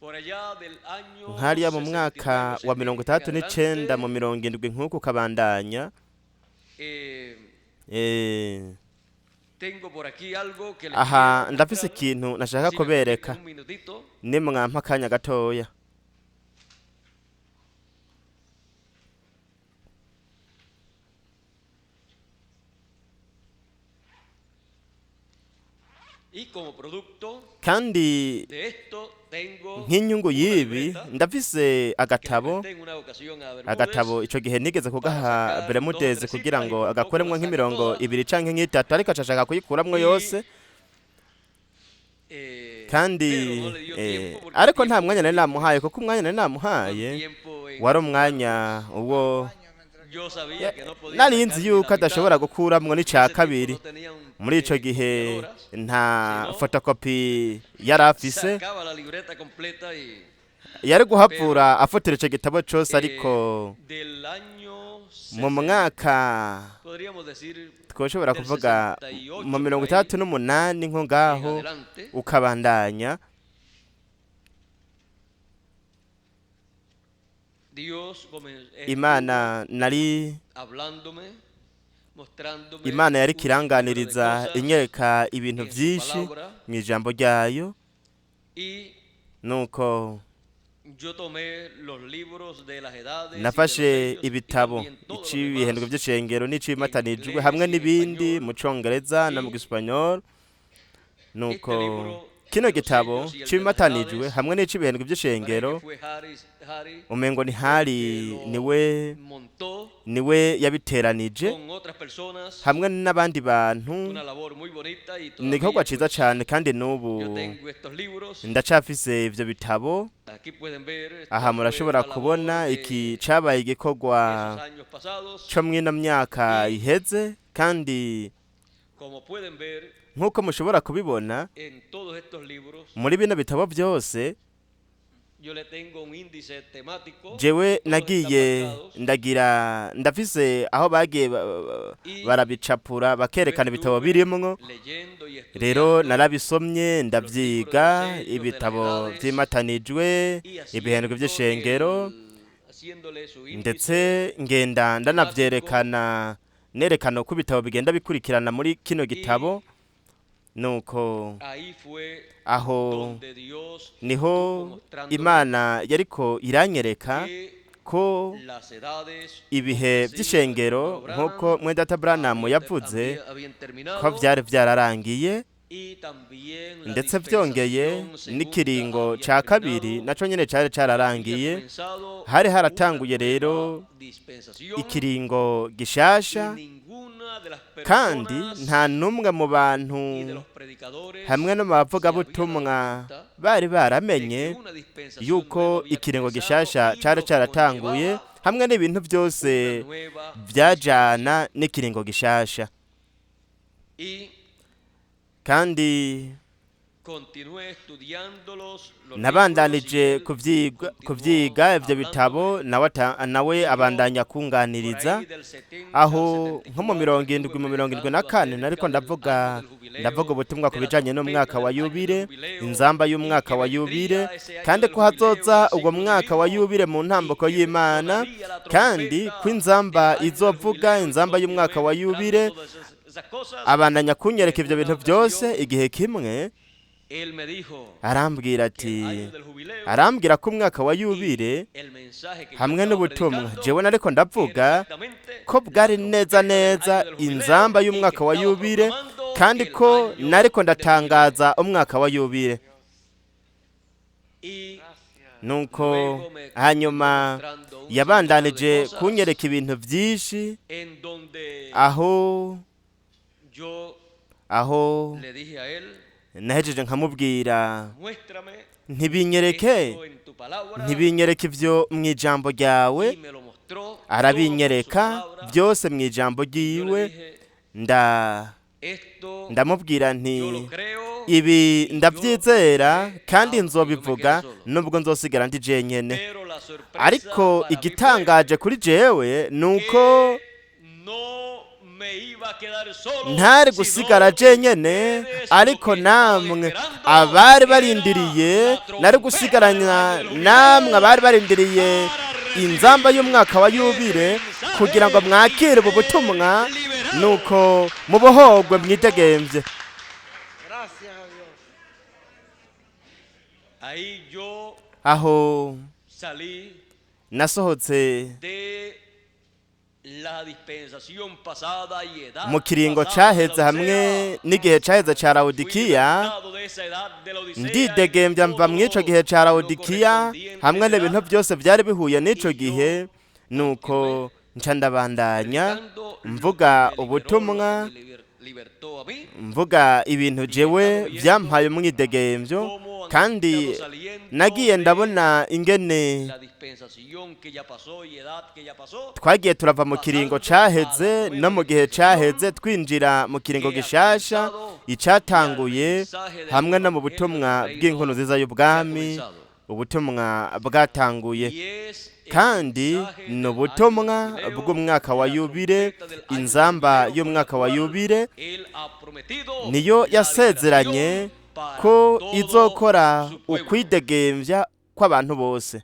nk'ariya mu mwaka wa 39 mu 70 nk'uko kabandanya. Aha ndafise ikintu nashaka kubereka nimwampa akanya gatoya. Kandi nk'inyungu y'ibi ndafise agatabo ico gihe nigeze kugaha Bermudez kugira ngo agakuremwo nk'imirongo ibiri canke nk'itatu, ariko acashaka kuyikuramwo yose. Kandi ariko nta mwanya nari namuhaye, kuko umwanya nari namuhaye wari umwanya uwo nari nzi yuko adashobora gukuramwo n'ica kabiri. Muri ico gihe nta fotokopi yari afise, yari guhavura afotora ico gitabo cose. Ariko mu mwaka twoshobora kuvuga mu 68 nko ngaho ukabandanya, Imana yari kiranganiriza inyereka ibintu vyinshi mu ijambo ryayo. Nuko nafashe ibitabo icibihendwe vy'icengero n'icimatanijwe hamwe n'ibindi mu Congereza na mu Gisipanyol. Nuko kino gitabo cimatanijwe hamwe n'icibihendwe vy'icengero umengo ni hari niwe yabiteranije hamwe n'abandi bantu. Ni igikorwa ciza cane, kandi n'ubu ndacafise ivyo bitabo. Aha murashobora kubona iki cabaye igikorwa co mw'ino myaka iheze, kandi nk'uko mushobora kubibona muri bino bitabo byose jewe nagiye ndafise aho bagiye barabicapura bakerekana ibitabo birimwo. Rero narabisomye ndavyiga, ibitabo vyimatanijwe, ibihendwe vy'ishengero, ndetse ngenda ndanavyerekana, nerekana uko ibitabo bigenda bikurikirana muri kino gitabo. Nuko aho niho Imana yariko iranyereka ko ibihe by'ishengero nk'uko Mwendata Branham yavuze ko vyari vyararangiye, ndetse vyongeye n'ikiringo ca kabiri naco nyene cari cararangiye. Hari haratanguye rero ikiringo gishasha, kandi nta numwe mu bantu hamwe no mu bavugabutumwa bari baramenye yuko ikiringo gishasha cari caratanguye, hamwe n'ibintu byose vyajana n'ikiringo gishasha. Kandi nabandanije kuvyiga ivyo bitabo, nawe abandanya kunganiriza. Aho nko mu 74 nariko ndavuga ubutumwa ku bijanye n'umwaka wa yubile, inzamba y'umwaka wa yubile, kandi ko hazoza ubwo mwaka wa yubile mu ntambuko y'Imana, kandi ko inzamba izovuga inzamba y'umwaka wa yubile. Abandanya kunyereka ivyo bintu byose. Igihe kimwe arambwira ko umwaka wa yubile hamwe n'ubutumwa jewe nariko ndavuga ko bwari neza inzamba y'umwaka wa yubile, kandi ko nariko ndatangaza umwaka wa yubile. Nuko hanyuma yabandanije kunyereka ibintu vyinshi, aho nahejeje nkamubwira ntibinyereke ivyo mw'ijambo ryawe. Arabinyereka byose mw'ijambo ryiwe. Ndamubwira nti ibi ndavyizera kandi nzobivuga nubwo nzosigara ndi jenyene. Ariko igitangaje kuri jewe nuko ntari gusigara jenyene, ariko namwe abari barindiriye, nari gusigaranya namwe abari barindiriye inzamba y'umwaka wa yubile, kugira ngo mwakire ubu butumwa, nuko mubohogwe mwidegemvye. Aho nasohotse mu kiringo caheze hamwe n'igihe caheze ca Lawodikiya, ndidegemvya mva mw'ico gihe ca Lawodikiya hamwe n'ibintu byose vyari bihuye n'ico gihe, nuko nca ndabandanya mvuga ubutumwa, mvuga ibintu jewe vyampaye umwidegemvyo, kandi nagiye ndabona ingene twagiye turava mu kiringo caheze no mu gihe caheze twinjira mu kiringo gishasha icatanguye, hamwe no mu butumwa bw'inkuru nziza y'ubwami, ubutumwa bwatanguye, kandi ni ubutumwa bw'umwaka wa yubile, inzamba y'umwaka wa yubile niyo yasezeranye ko izokora ukwidegemvya kw'abantu bose.